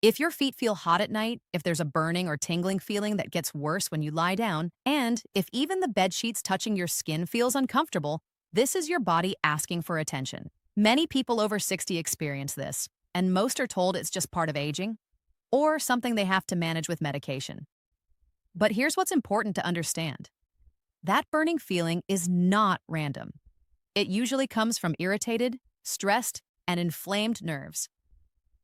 If your feet feel hot at night, if there's a burning or tingling feeling that gets worse when you lie down, and if even the bed sheets touching your skin feels uncomfortable, this is your body asking for attention. Many people over 60 experience this, and most are told it's just part of aging or something they have to manage with medication. But here's what's important to understand. That burning feeling is not random. It usually comes from irritated, stressed, and inflamed nerves.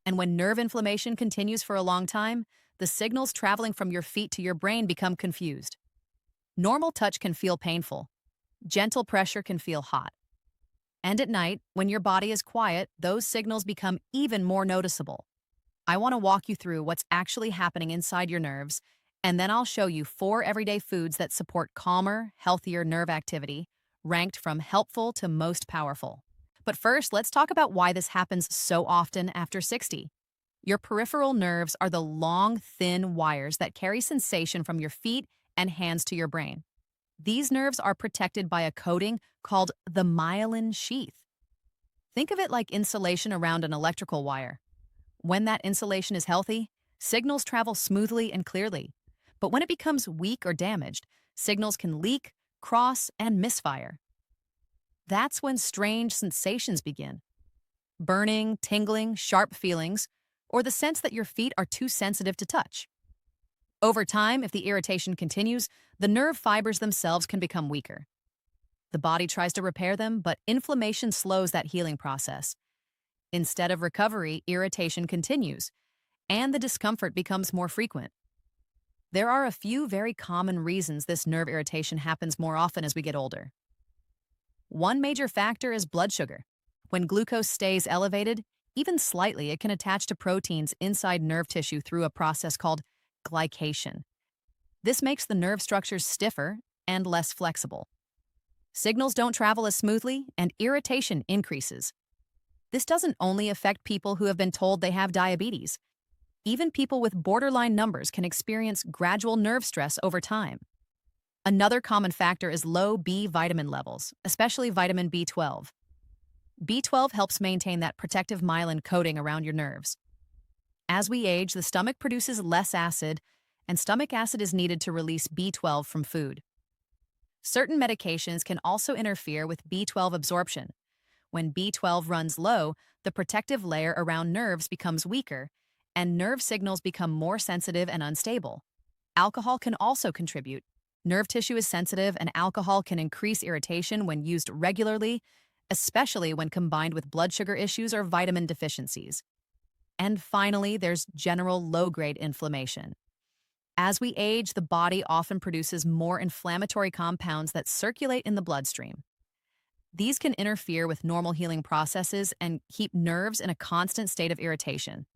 And when nerve inflammation continues for a long time, the signals traveling from your feet to your brain become confused. Normal touch can feel painful. Gentle pressure can feel hot. And at night, when your body is quiet, those signals become even more noticeable. I want to walk you through what's actually happening inside your nerves, and then I'll show you 4 everyday foods that support calmer, healthier nerve activity, ranked from helpful to most powerful. But first, let's talk about why this happens so often after 60. Your peripheral nerves are the long, thin wires that carry sensation from your feet and hands to your brain. These nerves are protected by a coating called the myelin sheath. Think of it like insulation around an electrical wire. When that insulation is healthy, signals travel smoothly and clearly. But when it becomes weak or damaged, signals can leak, cross, and misfire. That's when strange sensations begin. Burning, tingling, sharp feelings, or the sense that your feet are too sensitive to touch. Over time, if the irritation continues, the nerve fibers themselves can become weaker. The body tries to repair them, but inflammation slows that healing process. Instead of recovery, irritation continues, and the discomfort becomes more frequent. There are a few very common reasons this nerve irritation happens more often as we get older. One major factor is blood sugar. When glucose stays elevated, even slightly, it can attach to proteins inside nerve tissue through a process called glycation. This makes the nerve structures stiffer and less flexible. Signals don't travel as smoothly, and irritation increases. This doesn't only affect people who have been told they have diabetes. Even people with borderline numbers can experience gradual nerve stress over time. Another common factor is low B vitamin levels, especially vitamin B12. B12 helps maintain that protective myelin coating around your nerves. As we age, the stomach produces less acid, and stomach acid is needed to release B12 from food. Certain medications can also interfere with B12 absorption. When B12 runs low, the protective layer around nerves becomes weaker, and nerve signals become more sensitive and unstable. Alcohol can also contribute. Nerve tissue is sensitive, and alcohol can increase irritation when used regularly, especially when combined with blood sugar issues or vitamin deficiencies. And finally, there's general low-grade inflammation. As we age, the body often produces more inflammatory compounds that circulate in the bloodstream. These can interfere with normal healing processes and keep nerves in a constant state of irritation.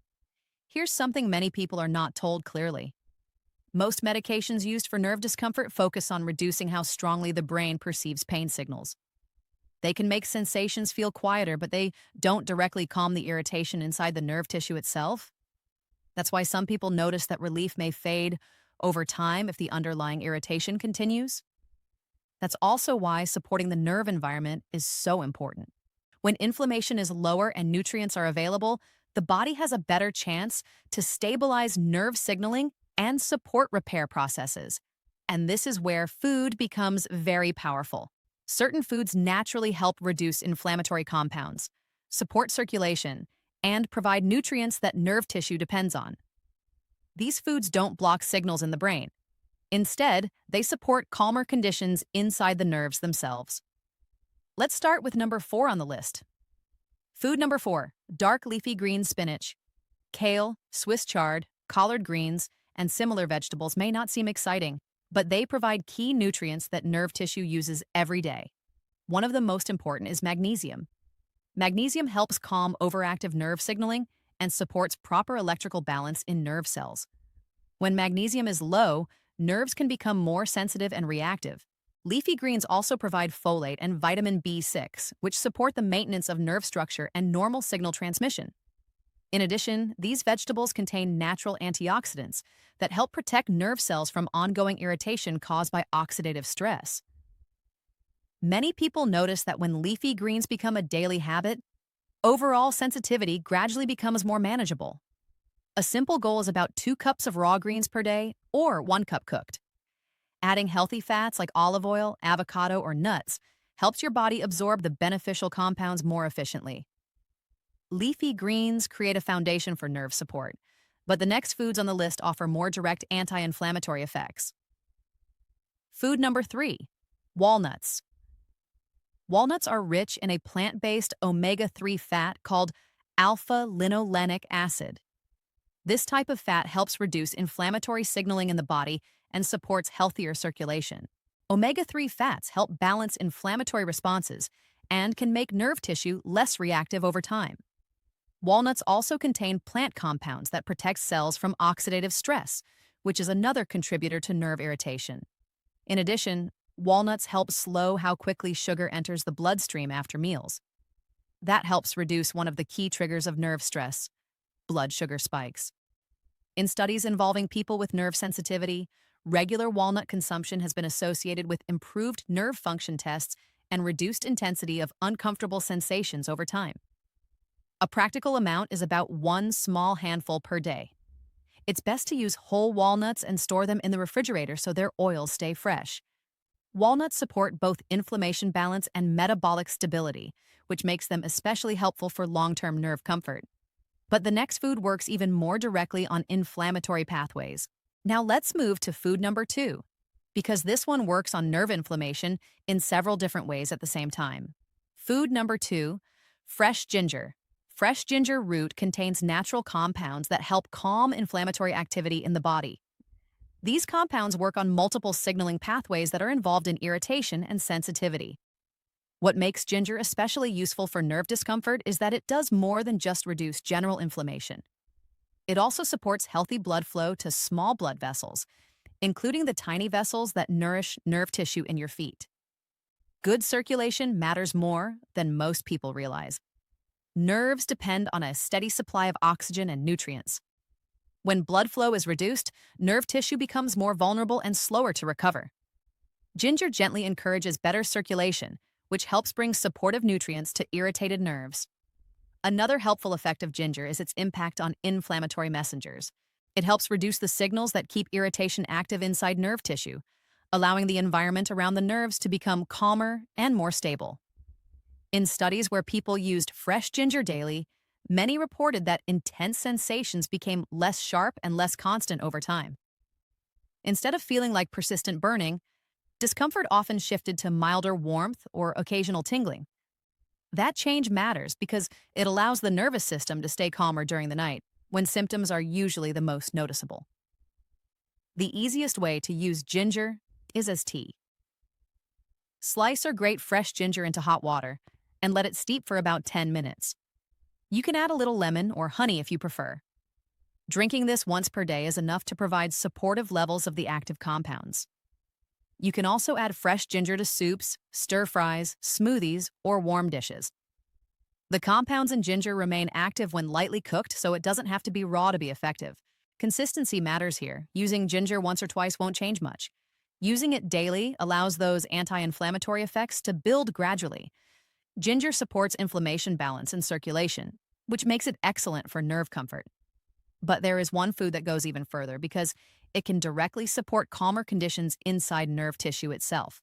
Here's something many people are not told clearly. Most medications used for nerve discomfort focus on reducing how strongly the brain perceives pain signals. They can make sensations feel quieter, but they don't directly calm the irritation inside the nerve tissue itself. That's why some people notice that relief may fade over time if the underlying irritation continues. That's also why supporting the nerve environment is so important. When inflammation is lower and nutrients are available, the body has a better chance to stabilize nerve signaling and support repair processes. And this is where food becomes very powerful. Certain foods naturally help reduce inflammatory compounds, support circulation, and provide nutrients that nerve tissue depends on. These foods don't block signals in the brain. Instead, they support calmer conditions inside the nerves themselves. Let's start with number 4 on the list. Food number 4, dark leafy green spinach. Kale, Swiss chard, collard greens, and similar vegetables may not seem exciting, but they provide key nutrients that nerve tissue uses every day. One of the most important is magnesium. Magnesium helps calm overactive nerve signaling and supports proper electrical balance in nerve cells. When magnesium is low, nerves can become more sensitive and reactive. Leafy greens also provide folate and vitamin B6, which support the maintenance of nerve structure and normal signal transmission. In addition, these vegetables contain natural antioxidants that help protect nerve cells from ongoing irritation caused by oxidative stress. Many people notice that when leafy greens become a daily habit, overall sensitivity gradually becomes more manageable. A simple goal is about 2 cups of raw greens per day or 1 cup cooked. Adding healthy fats like olive oil, avocado, or nuts helps your body absorb the beneficial compounds more efficiently. Leafy greens create a foundation for nerve support, but the next foods on the list offer more direct anti-inflammatory effects. Food number 3, walnuts. Walnuts are rich in a plant-based omega-3 fat called alpha-linolenic acid. This type of fat helps reduce inflammatory signaling in the body and supports healthier circulation. Omega-3 fats help balance inflammatory responses and can make nerve tissue less reactive over time. Walnuts also contain plant compounds that protect cells from oxidative stress, which is another contributor to nerve irritation. In addition, walnuts help slow how quickly sugar enters the bloodstream after meals. That helps reduce one of the key triggers of nerve stress, blood sugar spikes. In studies involving people with nerve sensitivity, regular walnut consumption has been associated with improved nerve function tests and reduced intensity of uncomfortable sensations over time. A practical amount is about 1 small handful per day. It's best to use whole walnuts and store them in the refrigerator so their oils stay fresh. Walnuts support both inflammation balance and metabolic stability, which makes them especially helpful for long-term nerve comfort. But the next food works even more directly on inflammatory pathways. Now let's move to food number 2, because this one works on nerve inflammation in several different ways at the same time. Food number 2, fresh ginger. Fresh ginger root contains natural compounds that help calm inflammatory activity in the body. These compounds work on multiple signaling pathways that are involved in irritation and sensitivity. What makes ginger especially useful for nerve discomfort is that it does more than just reduce general inflammation. It also supports healthy blood flow to small blood vessels, including the tiny vessels that nourish nerve tissue in your feet. Good circulation matters more than most people realize. Nerves depend on a steady supply of oxygen and nutrients. When blood flow is reduced, nerve tissue becomes more vulnerable and slower to recover. Ginger gently encourages better circulation, which helps bring supportive nutrients to irritated nerves. Another helpful effect of ginger is its impact on inflammatory messengers. It helps reduce the signals that keep irritation active inside nerve tissue, allowing the environment around the nerves to become calmer and more stable. In studies where people used fresh ginger daily, many reported that intense sensations became less sharp and less constant over time. Instead of feeling like persistent burning, discomfort often shifted to milder warmth or occasional tingling. That change matters because it allows the nervous system to stay calmer during the night, when symptoms are usually the most noticeable. The easiest way to use ginger is as tea. Slice or grate fresh ginger into hot water and let it steep for about 10 minutes. You can add a little lemon or honey if you prefer. Drinking this once per day is enough to provide supportive levels of the active compounds. You can also add fresh ginger to soups, stir-fries, smoothies, or warm dishes. The compounds in ginger remain active when lightly cooked, so it doesn't have to be raw to be effective. Consistency matters here. Using ginger once or twice won't change much. Using it daily allows those anti-inflammatory effects to build gradually. Ginger supports inflammation balance and circulation, which makes it excellent for nerve comfort. But there is one food that goes even further because it can directly support calmer conditions inside nerve tissue itself.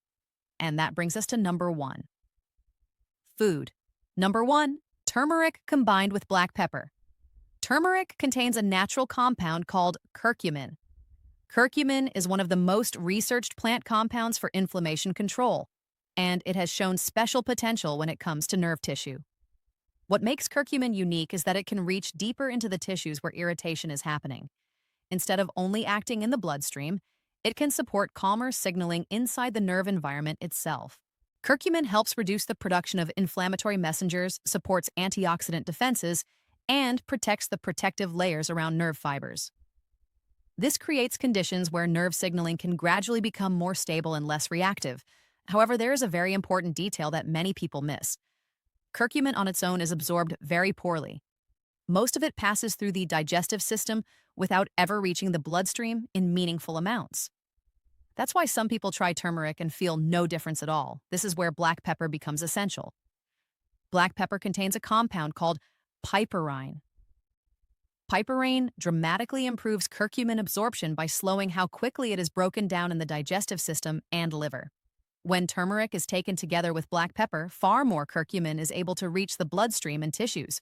And that brings us to number 1. Food. Number 1, turmeric combined with black pepper. Turmeric contains a natural compound called curcumin. Curcumin is one of the most researched plant compounds for inflammation control, and it has shown special potential when it comes to nerve tissue. What makes curcumin unique is that it can reach deeper into the tissues where irritation is happening. Instead of only acting in the bloodstream, it can support calmer signaling inside the nerve environment itself. Curcumin helps reduce the production of inflammatory messengers, supports antioxidant defenses, and protects the protective layers around nerve fibers. This creates conditions where nerve signaling can gradually become more stable and less reactive. However, there is a very important detail that many people miss. Curcumin on its own is absorbed very poorly. Most of it passes through the digestive system without ever reaching the bloodstream in meaningful amounts. That's why some people try turmeric and feel no difference at all. This is where black pepper becomes essential. Black pepper contains a compound called piperine. Piperine dramatically improves curcumin absorption by slowing how quickly it is broken down in the digestive system and liver. When turmeric is taken together with black pepper, far more curcumin is able to reach the bloodstream and tissues.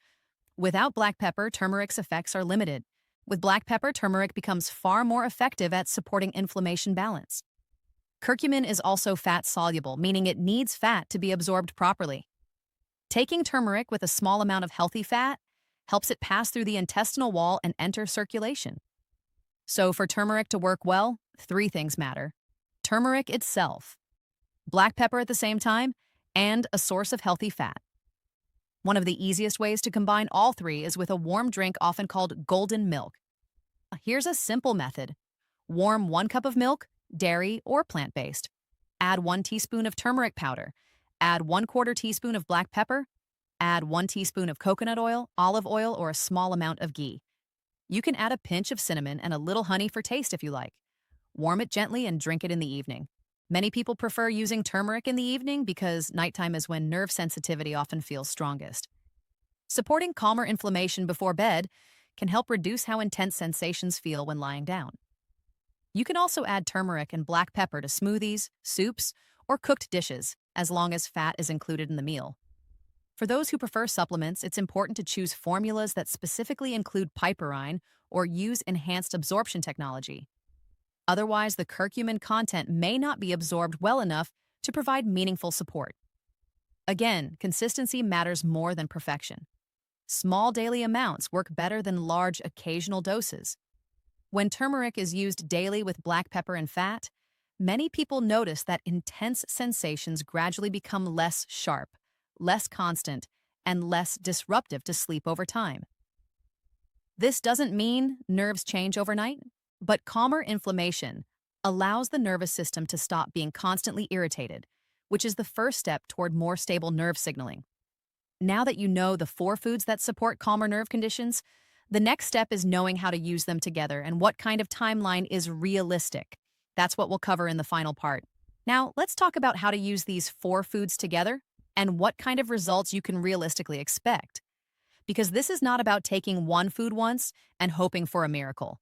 Without black pepper, turmeric's effects are limited. With black pepper, turmeric becomes far more effective at supporting inflammation balance. Curcumin is also fat-soluble, meaning it needs fat to be absorbed properly. Taking turmeric with a small amount of healthy fat helps it pass through the intestinal wall and enter circulation. So for turmeric to work well, 3 things matter. Turmeric itself, black pepper at the same time, and a source of healthy fat. One of the easiest ways to combine all 3 is with a warm drink often called golden milk. Here's a simple method. Warm 1 cup of milk, dairy or plant-based. Add 1 teaspoon of turmeric powder. Add 1/4 teaspoon of black pepper. Add 1 teaspoon of coconut oil, olive oil, or a small amount of ghee. You can add a pinch of cinnamon and a little honey for taste if you like. Warm it gently and drink it in the evening. Many people prefer using turmeric in the evening because nighttime is when nerve sensitivity often feels strongest. Supporting calmer inflammation before bed can help reduce how intense sensations feel when lying down. You can also add turmeric and black pepper to smoothies, soups, or cooked dishes, as long as fat is included in the meal. For those who prefer supplements, it's important to choose formulas that specifically include piperine or use enhanced absorption technology. Otherwise, the curcumin content may not be absorbed well enough to provide meaningful support. Again, consistency matters more than perfection. Small daily amounts work better than large occasional doses. When turmeric is used daily with black pepper and fat, many people notice that intense sensations gradually become less sharp, less constant, and less disruptive to sleep over time. This doesn't mean nerves change overnight, but calmer inflammation allows the nervous system to stop being constantly irritated, which is the first step toward more stable nerve signaling. Now that you know the 4 foods that support calmer nerve conditions, the next step is knowing how to use them together and what kind of timeline is realistic. That's what we'll cover in the final part. Now, let's talk about how to use these 4 foods together and what kind of results you can realistically expect. Because this is not about taking one food once and hoping for a miracle.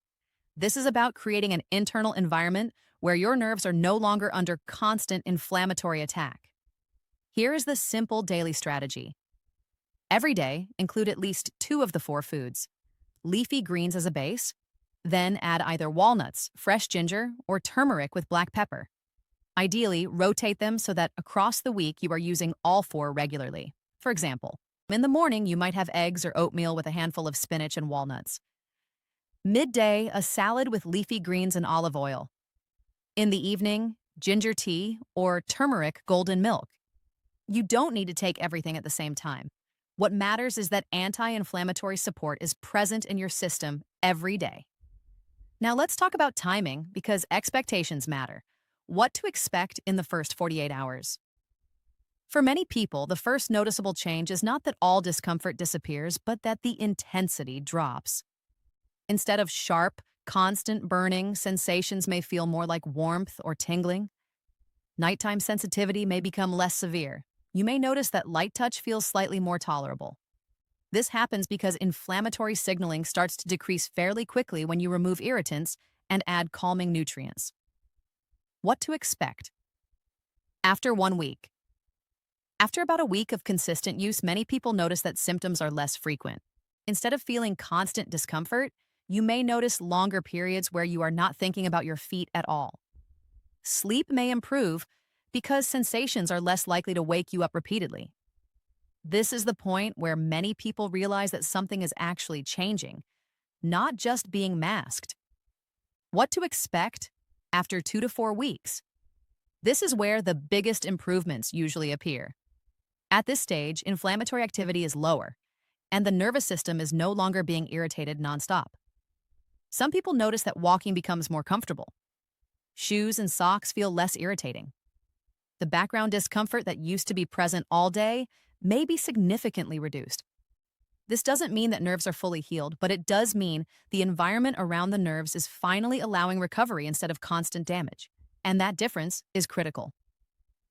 This is about creating an internal environment where your nerves are no longer under constant inflammatory attack. Here is the simple daily strategy. Every day, include at least 2 of the 4 foods. Leafy greens as a base, then add either walnuts, fresh ginger, or turmeric with black pepper. Ideally, rotate them so that across the week you are using all 4 regularly. For example, in the morning you might have eggs or oatmeal with a handful of spinach and walnuts. Midday, a salad with leafy greens and olive oil. In the evening, ginger tea or turmeric golden milk. You don't need to take everything at the same time. What matters is that anti-inflammatory support is present in your system every day. Now let's talk about timing because expectations matter. What to expect in the first 48 hours. For many people, the first noticeable change is not that all discomfort disappears, but that the intensity drops. Instead of sharp, constant burning, sensations may feel more like warmth or tingling. Nighttime sensitivity may become less severe. You may notice that light touch feels slightly more tolerable. This happens because inflammatory signaling starts to decrease fairly quickly when you remove irritants and add calming nutrients. What to expect? After 1 week. After about a week of consistent use, many people notice that symptoms are less frequent. Instead of feeling constant discomfort, you may notice longer periods where you are not thinking about your feet at all. Sleep may improve because sensations are less likely to wake you up repeatedly. This is the point where many people realize that something is actually changing, not just being masked. What to expect after 2 to 4 weeks? This is where the biggest improvements usually appear. At this stage, inflammatory activity is lower, and the nervous system is no longer being irritated nonstop. Some people notice that walking becomes more comfortable. Shoes and socks feel less irritating. The background discomfort that used to be present all day may be significantly reduced. This doesn't mean that nerves are fully healed, but it does mean the environment around the nerves is finally allowing recovery instead of constant damage. And that difference is critical.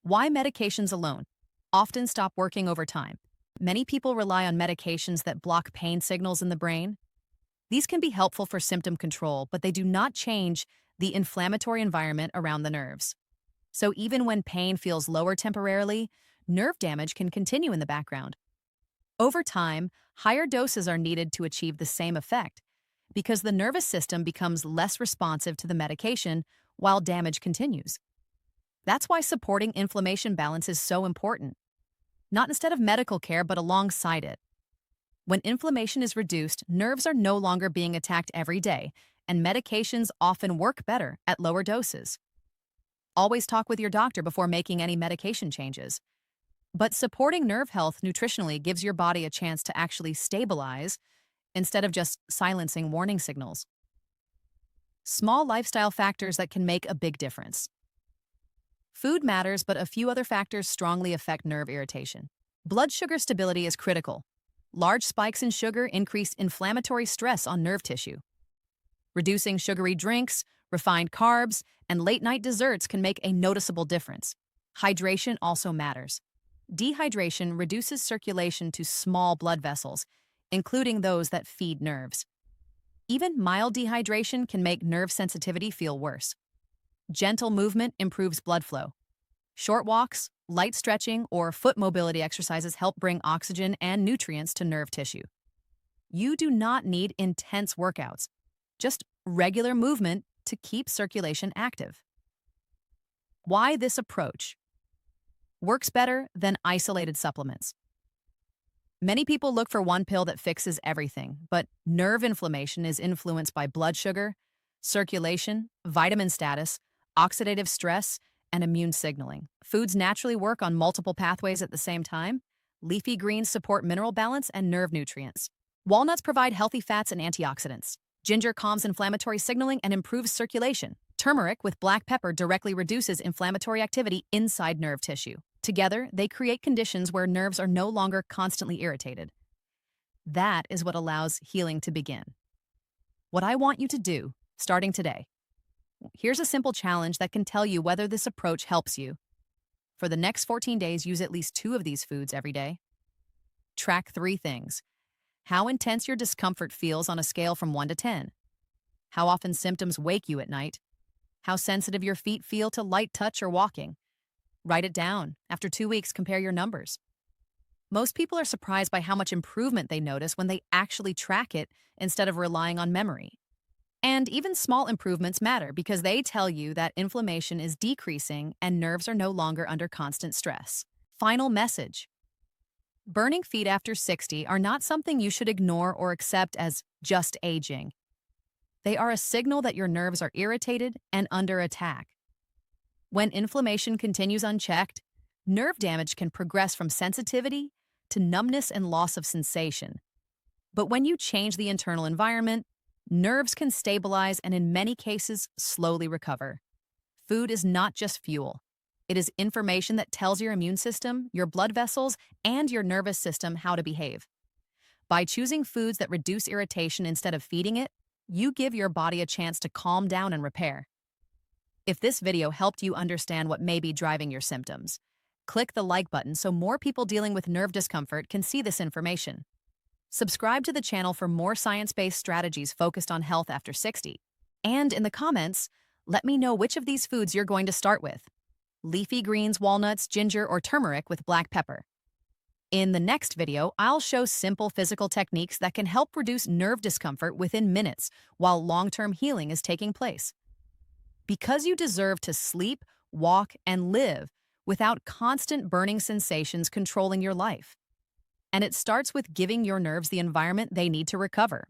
Why medications alone often stop working over time? Many people rely on medications that block pain signals in the brain. These can be helpful for symptom control, but they do not change the inflammatory environment around the nerves. So even when pain feels lower temporarily, nerve damage can continue in the background. Over time, higher doses are needed to achieve the same effect because the nervous system becomes less responsive to the medication while damage continues. That's why supporting inflammation balance is so important, not instead of medical care, but alongside it. When inflammation is reduced, nerves are no longer being attacked every day, and medications often work better at lower doses. Always talk with your doctor before making any medication changes. But supporting nerve health nutritionally gives your body a chance to actually stabilize instead of just silencing warning signals. Small lifestyle factors that can make a big difference. Food matters, but a few other factors strongly affect nerve irritation. Blood sugar stability is critical. Large spikes in sugar increase inflammatory stress on nerve tissue. Reducing sugary drinks, refined carbs, and late-night desserts can make a noticeable difference. Hydration also matters. Dehydration reduces circulation to small blood vessels, including those that feed nerves. Even mild dehydration can make nerve sensitivity feel worse. Gentle movement improves blood flow. Short walks, light stretching, or foot mobility exercises help bring oxygen and nutrients to nerve tissue. You do not need intense workouts, just regular movement to keep circulation active. Why this approach works better than isolated supplements. Many people look for one pill that fixes everything, but nerve inflammation is influenced by blood sugar, circulation, vitamin status, oxidative stress, and immune signaling. Foods naturally work on multiple pathways at the same time. Leafy greens support mineral balance and nerve nutrients. Walnuts provide healthy fats and antioxidants. Ginger calms inflammatory signaling and improves circulation. Turmeric with black pepper directly reduces inflammatory activity inside nerve tissue. Together, they create conditions where nerves are no longer constantly irritated. That is what allows healing to begin. What I want you to do, starting today, here's a simple challenge that can tell you whether this approach helps you. For the next 14 days, use at least 2 of these foods every day. Track 3 things. How intense your discomfort feels on a scale from 1 to 10. How often symptoms wake you at night. How sensitive your feet feel to light touch or walking. Write it down. After 2 weeks, compare your numbers. Most people are surprised by how much improvement they notice when they actually track it instead of relying on memory. And even small improvements matter because they tell you that inflammation is decreasing and nerves are no longer under constant stress. Final message. Burning feet after 60 are not something you should ignore or accept as just aging. They are a signal that your nerves are irritated and under attack. When inflammation continues unchecked, nerve damage can progress from sensitivity to numbness and loss of sensation. But when you change the internal environment, nerves can stabilize and in many cases slowly recover. Food is not just fuel. It is information that tells your immune system, your blood vessels, and your nervous system how to behave. By choosing foods that reduce irritation instead of feeding it, you give your body a chance to calm down and repair. If this video helped you understand what may be driving your symptoms, click the like button so more people dealing with nerve discomfort can see this information. Subscribe to the channel for more science-based strategies focused on health after 60. And in the comments, let me know which of these foods you're going to start with. Leafy greens, walnuts, ginger, or turmeric with black pepper. In the next video, I'll show simple physical techniques that can help reduce nerve discomfort within minutes while long-term healing is taking place. Because you deserve to sleep, walk, and live without constant burning sensations controlling your life. And it starts with giving your nerves the environment they need to recover.